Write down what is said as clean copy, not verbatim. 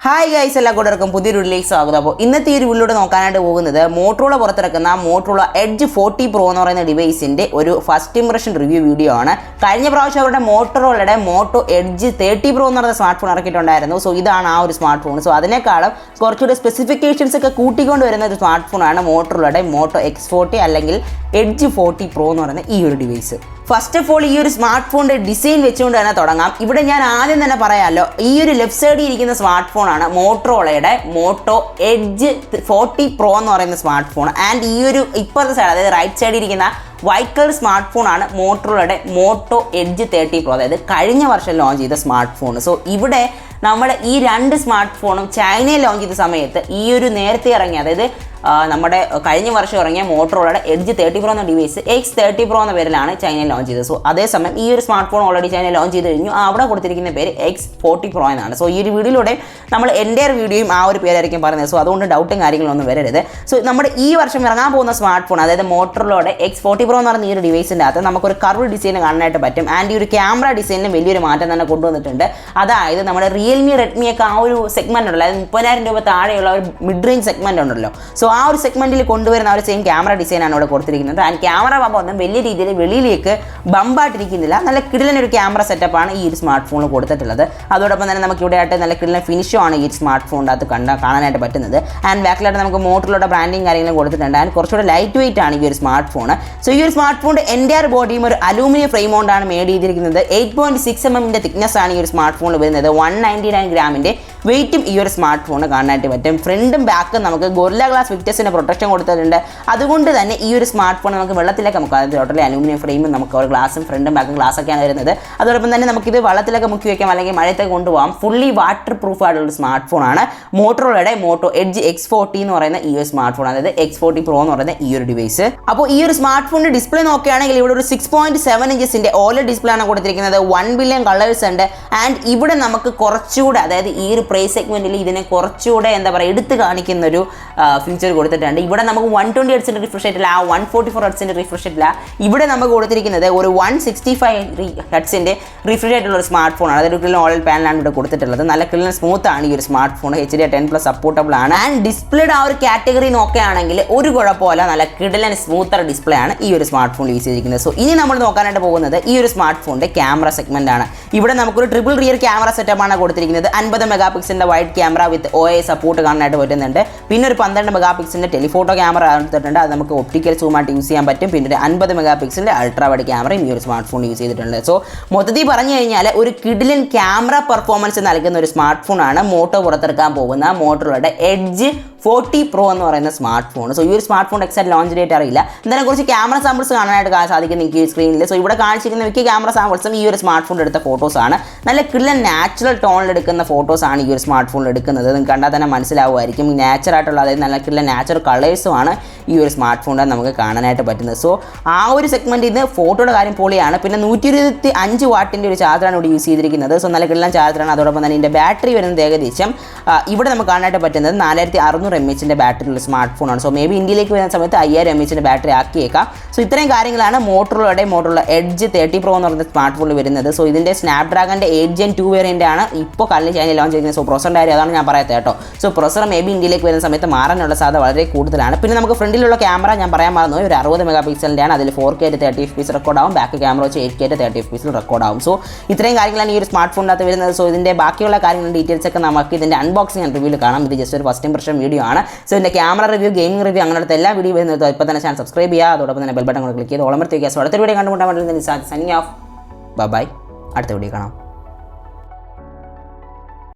Hi guys, എല്ലാ കൂട്ടർക്കും പുതിയൊരു വീഡിയോയിലേക്ക് സ്വാഗതം. അപ്പോൾ ഇന്നത്തെ ഈ ഒരു വീഡിയോയിലൂടെ നോക്കാനായിട്ട് പോകുന്നത് മോട്ടോറോള പുറത്തിറക്കുന്ന മോട്ടോറോള എഡ്ജ് 40 Pro എന്ന് പറയുന്ന ഡിവൈസിൻ്റെ ഒരു ഫസ്റ്റ് ഇംപ്രഷൻ റിവ്യൂ വീഡിയോ ആണ്. കഴിഞ്ഞ പ്രാവശ്യം അവരുടെ മോട്ടോറോളയുടെ മോട്ടോ എഡ്ജ് 30 Pro എന്ന് പറയുന്ന സ്മാർട്ട് ഫോൺ ഇറക്കിയിട്ടുണ്ടായിരുന്നു. സോ ഇതാണ് ആ ഒരു സ്മാർട്ട് ഫോൺ. സോ അതിനേക്കാളും കുറച്ചുകൂടി സ്പെസിഫിക്കേഷൻസ് ഒക്കെ കൂട്ടിക്കൊണ്ട് വരുന്ന ഒരു സ്മാർട്ട് ഫോണാണ് മോട്ടോറോളയുടെ മോട്ടോ X40 അല്ലെങ്കിൽ എഡ്ജ് 40 Pro എന്ന് പറയുന്ന ഈ ഒരു ഡിവൈസ്. ഫസ്റ്റ് ഓഫ് ഓൾ ഈ ഒരു സ്മാർട്ട് ഫോണിൻ്റെ ഡിസൈൻ വെച്ചുകൊണ്ട് തന്നെ തുടങ്ങാം. ഇവിടെ ഞാൻ ആദ്യം തന്നെ പറയാമല്ലോ, ഈ ഒരു ലെഫ്റ്റ് സൈഡിൽ ഇരിക്കുന്ന സ്മാർട്ട് ഫോണാണ് മോട്ടോറോളയുടെ മോട്ടോ എഡ്ജ് 40 Pro എന്ന് പറയുന്ന സ്മാർട്ട് ഫോൺ. ആൻഡ് ഈ ഒരു ഇപ്പോഴത്തെ സൈഡ്, അതായത് റൈറ്റ് സൈഡിൽ ഇരിക്കുന്ന വൈറ്റ് കളർ സ്മാർട്ട് ഫോണാണ് മോട്ടോറോളയുടെ മോട്ടോ എഡ്ജ് 30 Pro, അതായത് കഴിഞ്ഞ വർഷം ലോഞ്ച് ചെയ്ത സ്മാർട്ട് ഫോൺ. സോ ഇവിടെ നമ്മുടെ ഈ രണ്ട് സ്മാർട്ട് ഫോണും ചൈനയിൽ ലോഞ്ച് ചെയ്ത സമയത്ത് ഈ ഒരു നേരത്തെ ഇറങ്ങിയ, അതായത് നമ്മുടെ കഴിഞ്ഞ വർഷം ഇറങ്ങിയ മോട്ടോറോളയുടെ എഡ്ജ് 30 Pro എന്ന ഡിവൈസ് X30 Pro എന്ന പേരിലാണ് ചൈനയിൽ ലോഞ്ച് ചെയ്തത്. സോ അതേസമയം ഈ ഒരു സ്മാർട്ട് ഫോൺ ഓൾറെഡി ചൈനയിൽ ലോഞ്ച് ചെയ്ത് കഴിഞ്ഞു. അവിടെ കൊടുത്തിരിക്കുന്ന പേര് X40 Pro എന്നാണ്. സോ ഈ ഒരു വീഡിയോയിലൂടെ നമ്മൾ എൻ്റെ വീഡിയോയും ആ ഒരു പേരായിരിക്കും പറയുന്നത്. സോ അതുകൊണ്ട് ഡൗട്ടും കാര്യങ്ങളൊന്നും വരരുത്. സോ നമ്മുടെ ഈ വർഷം ഇറങ്ങാൻ പോകുന്ന സ്മാർട്ട് ഫോൺ, അതായത് മോട്ടോറോളയുടെ X40 Pro എന്ന് പറയുന്ന ഈ ഒരു ഡിവൈസിൻ്റെ അകത്ത് നമുക്കൊരു കർവ് ഡിസൈൻ കാണാനായിട്ട് പറ്റും. ആൻഡ് ഈ ഒരു ക്യാമറ ഡിസൈനിന് വലിയൊരു മാറ്റം തന്നെ കൊണ്ടുവന്നിട്ടുണ്ട്. അതായത് നമ്മുടെ റിയൽമി, റെഡ്മിയൊക്കെ ആ ഒരു സെഗ്മെൻറ്റ് ഉണ്ടല്ലോ, അതായത് 30,000 രൂപ താഴെയുള്ള ഒരു മിഡ് റേഞ്ച് സെഗ്മെൻറ്റ് ഉണ്ടല്ലോ. സോ ആ ഒരു സെഗ്മെൻറ്റിൽ കൊണ്ടുവരുന്ന ആ ഒരു സെയിം ക്യാമറ ഡിസൈനാണ് ഇവിടെ കൊടുത്തിരിക്കുന്നത്. ആൻഡ് ക്യാമറ ബമ്പ് ഒന്നും വലിയ രീതിയിൽ വെളിയിലേക്ക് ബമ്പായിട്ടിരിക്കുന്നില്ല. നല്ല കിടിലനൊരു ക്യാമറ സെറ്റപ്പാണ് ഈ ഒരു സ്മാർട്ട് ഫോണിൽ കൊടുത്തിട്ടുള്ളത്. അതോടൊപ്പം തന്നെ നമുക്ക് ഇവിടെ ആയിട്ട് നല്ല കിടിലൻ ഫിനിഷുമാണ് ഈ സ്മാർട്ട് ഫോണിൻ്റെ അകത്ത് കാണാനായിട്ട് പറ്റുന്നത്. ആൻഡ് ബാക്കിലായിട്ട് നമുക്ക് മോട്ടോറോളയുടെ ബ്രാൻഡിങ് കാര്യങ്ങളും കൊടുത്തിട്ടുണ്ട്. ആൻഡ് കുറച്ചുകൂടെ ലൈറ്റ് വെയിറ്റ് ആണ് ഈ ഒരു സ്മാർട്ട് ഫോൺ. സോ ഈ ഒരു സ്മാർട്ട് ഫോണിൻ്റെ എൻ്റയർ ബോഡിയും ഒരു അലൂമിനിയം ഫ്രെയിം കൊണ്ടാണ് മേഡ് ചെയ്തിരിക്കുന്നത്. 8.6 mm തിക്നെസ് ആണ് ഈ ഒരു സ്മാർട്ട് ഫോണിൽ വരുന്നത്. 199 ഗ്രാമിൻ്റെ വെയിറ്റും ഈ ഒരു സ്മാർട്ട് ഫോൺ കാണാനായിട്ട് പറ്റും. ഫ്രണ്ടും ബാക്കും നമുക്ക് ഗൊറില്ല ഗ്ലാസ് വിക്ടസിൻ്റെ പ്രൊട്ടക്ഷൻ കൊടുത്തിട്ടുണ്ട്. അതുകൊണ്ട് തന്നെ ഈ ഒരു സ്മാർട്ട് ഫോൺ നമുക്ക് വെള്ളത്തിലേക്ക് മുക്കാം. അതായത് ടോട്ടലി അലൂമിനിയം ഫ്രെയിമും നമുക്ക് ഒരു ഗ്ലാസും ഫ്രണ്ടും ബാക്കും ഗ്ലാസ്സൊക്കെയാണ് വരുന്നത്. അതോടൊപ്പം തന്നെ നമുക്കിത് വെള്ളത്തിലൊക്കെ മുക്കി വയ്ക്കാം, അല്ലെങ്കിൽ മഴയത്തേക്ക് കൊണ്ടുപോകാം. ഫുള്ളി വാട്ടർ പ്രൂഫ് ആയിട്ടുള്ള സ്മാർട്ട് ഫോണാണ് മോട്ടോറോളയുടെ മോട്ടോ എഡ്ജ് X40 എന്ന് പറയുന്ന ഈ ഒരു സ്മാർട്ട് ഫോൺ, അതായത് X40 Pro എന്ന് പറയുന്ന ഈ ഒരു ഡിവൈസ്. അപ്പോൾ ഈ ഒരു സ്മാർട്ട് ഫോണിൻ്റെ ഡിസ്പ്ലേ നോക്കുകയാണെങ്കിൽ ഇവിടെ ഒരു 6.7 ഇഞ്ചസിൻ്റെ OLED ഡിസ്പ്ലേ ആണ് കൊടുത്തിരിക്കുന്നത്. 1 ബില്യൺ കളേഴ്സ് ഉണ്ട്. ആൻഡ് ഇവിടെ നമുക്ക് കുറച്ചുകൂടെ, അതായത് ഈ ഒരു പ്രൈസ് സെഗ്മെൻറ്റിൽ ഇതിനെ കുറച്ചുകൂടെ എന്താ പറയുക എടുത്ത് കാണിക്കുന്ന ഒരു ഫീച്ചർ കൊടുത്തിട്ടുണ്ട്. ഇവിടെ നമുക്ക് 120 ഹെർട്സിൻ്റെ റിഫ്രഷ് റേറ്റില്ല, 144 ഹെർട്സിൻ്റെ റിഫ്രഷ് റേറ്റില്ല. ഇവിടെ നമുക്ക് കൊടുത്തിരിക്കുന്നത് ഒരു 165 ഹെർട്സിൻ്റെ റിഫ്രഷ് റേറ്റുള്ള ഒരു സ്മാർട്ട് ഫോണാണ്. അതായത് ഒരു OLED പാനലാണ് ഇവിടെ കൊടുത്തിട്ടുള്ളത്. നല്ല ക്ലിയർ സ്മൂത്ത് ആണ് ഈ ഒരു സ്മാർട്ട് ഫോൺ. HDR10+ സപ്പോർട്ടബിൾ ആണ്. ആൻഡ് ഡിസ്പ്ലേയുടെ ആ ഒരു കാറ്റഗറി നോക്കുകയാണെങ്കിൽ ഒരു കുഴപ്പമില്ല, നല്ല കിടിലൻ സ്മൂത്തർ ഡിസ്പ്ലേ ആണ് ഈ ഒരു സ്മാർട്ട് ഫോൺ യൂസ് ചെയ്തിരിക്കുന്നത്. സോ ഇനി നമ്മൾ നോക്കാനായിട്ട് പോകുന്നത് ഈ ഒരു സ്മാർട്ട് ഫോണിൻ്റെ ക്യാമറ സെഗ്മെൻ്റ് ആണ്. ഇവിടെ നമുക്കൊരു ട്രിപ്പിൾ റിയർ ക്യാമറ സെറ്റപ്പാണ് കൊടുത്തിരിക്കുന്നത്. 50 മെഗാപിക്സലിൻ്റെ wide camera with OIS support കാണാനായിട്ട് പറ്റുന്നുണ്ട്. പിന്നെ ഒരു 12 മെഗാപിക്സലിൻ്റെ ടെലിഫോട്ടോ ക്യാമറ എടുത്തിട്ടുണ്ട്. അത് നമുക്ക് ഒപ്റ്റിക്കൽ സൂമായിട്ട് യൂസ് ചെയ്യാൻ പറ്റും. പിന്നെ ഒരു 50 മെഗാപിക്സലിൻ്റെ അൾട്രാ വൈഡ് ക്യാമറയും ഈ ഒരു സ്മാർട്ട് ഫോൺ യൂസ് ചെയ്തിട്ടുണ്ട്. സോ മൊത്തത്തിൽ പറഞ്ഞു കഴിഞ്ഞാൽ ഒരു കിടിലൻ ക്യാമറ പെർഫോമൻസ് നൽകുന്ന ഒരു സ്മാർട്ട് ഫോണാണ് മോട്ടോ പുറത്തിറക്കാൻ പോകുന്ന മോട്ടോറോളയുടെ എഡ്ജ് 40 Pro എന്ന് പറയുന്ന സ്മാർട്ട് ഫോൺ. സോ ഈ ഒരു smart phone exact launch date അറിയില്ല. എന്തായാലും കുറച്ച് ക്യാമറ സാമ്പിൾസ് കാണാനായിട്ട് സാധിക്കും നിങ്ങൾക്ക് ഈ സ്ക്രീനിൽ. സോ ഇവിടെ കാണിച്ചിരിക്കുന്ന മിക്ക ക്യാമറ സാമ്പിൾസും ഈ ഒരു സ്മാർട്ട് ഫോണിൽ എടുത്ത ഫോട്ടോസാണ്. നല്ല കിടിലൻ നാച്ചുറൽ ടോണിൽ എടുക്കുന്ന ഫോട്ടോസാണ് ഈ ഒരു സ്മാർട്ട് ഫോണിൽ എടുക്കുന്നത്. നിങ്ങൾക്ക് കണ്ടാൽ തന്നെ മനസ്സിലാവുമായിരിക്കും. നാച്ചുറായിട്ടുള്ള, അതായത് നല്ല കിടിലൻ നാച്ചുറൽ കളേഴ്സുമാണ് ഈ ഒരു സ്മാർട്ട് ഫോണിൽ നമുക്ക് കാണാനായിട്ട് പറ്റുന്നത്. സോ ആ ഒരു സെഗ്മെൻറ്റിൽ നിന്ന് ഫോട്ടോയുടെ കാര്യം പൊളിയാണ്. പിന്നെ 125 വാട്ടിൻ്റെ ഒരു ചാർജറാണ് ഇവിടെ യൂസ് ചെയ്തിരിക്കുന്നത്. സോ നല്ല കിടിലൻ ചാർജറാണ്. അതോടൊപ്പം തന്നെ ഇതിൻ്റെ ബാറ്ററി വരുന്നത് ഏകദേശം ഇവിടെ നമുക്ക് കാണാനായിട്ട് പറ്റുന്നത് 4600 mAh ബാറ്ററി ഉള്ള സ്മാർട്ട് ഫോണാണ്. സോ മേ ബി ഇന്ത്യയിലേക്ക് വരുന്ന സമയത്ത് 5000 mAh ബാറ്ററി ആക്കിയേക്കാം. സോ ഇത്രയും കാര്യങ്ങളാണ് മോട്ടോറോള എഡ്ജ് 30 Pro എന്ന് പറയുന്ന സ്മാർട്ട് ഫോണിൽ വരുന്നത്. സോ ഇതിൻ്റെ സ്നാപ്ഡ്രാഗൻ്റെ 8 Gen 2 വേരിയൻ്റ് ആണ് ഇപ്പോൾ കല്ലിൽ ചൈനയിൽ ലോഞ്ച് ചെയ്യുന്നത്. സോ പ്രൊസറിൻ്റെ കാര്യം അതാണ് ഞാൻ പറയാത്തത് കേട്ടോ. സോ പ്രൊസർ മേ ബി ഇന്ത്യയിലേക്ക് വരുന്ന സമയത്ത് മാറാനുള്ള സാധ്യത വളരെ കൂടുതലാണ്. പിന്നെ നമുക്ക് ഫ്രണ്ടിലുള്ള ക്യാമറ ഞാൻ പറയാൻ മറന്നു, ഒരു 60 മെഗാപിക്സലിൻ്റെ ആണ്. അതിൽ 4K 30 FPS റെക്കോർഡ് ആവും. ബാക്ക് ക്യാമറ വെച്ച് 8K 30 FPS റെക്കോർഡ് ആവും. സോ ഇത്രയും കാര്യങ്ങളാണ് ഈ ഒരു സ്മാർട്ട് ഫോണിനകത്ത് വരുന്നത്. സോ ഇതിൻ്റെ ബാക്കിയുള്ള കാര്യങ്ങളും ഡീറ്റെയിൽസ് ഒക്കെ നമുക്ക് ഇതിൻ്റെ അൺബോക്സിംഗ് ആൻഡ് റിവ്യൂവിൽ കാണാം. ഇത് ജസ്റ്റ് ഒരു ഫസ്റ്റ് ഇംപ്രഷൻ വീഡിയോ ആണ്. സോ ഇതിൻ്റെ ക്യാമറ റിവ്യൂ, ഗെയിമിംഗ് റിവ്യൂ, അങ്ങനത്തെ എല്ലാ വീഡിയോ വരുന്നത് ഇപ്പോൾ തന്നെ ചാനൽ സബ്സ്ക്രൈബ് ചെയ്യുക. അതോടൊപ്പം തന്നെ ബെൽ ബട്ടൺ ക്ലിക്ക് ചെയ്ത് ഓളമർത്തി വയ്ക്കുക. സോ അടുത്ത വീഡിയോ കണ്ടുമുട്ടാൻ വേണ്ടി സൈനിങ് ഓഫ്. ബൈ. അടുത്ത വീഡിയോ കാണാം.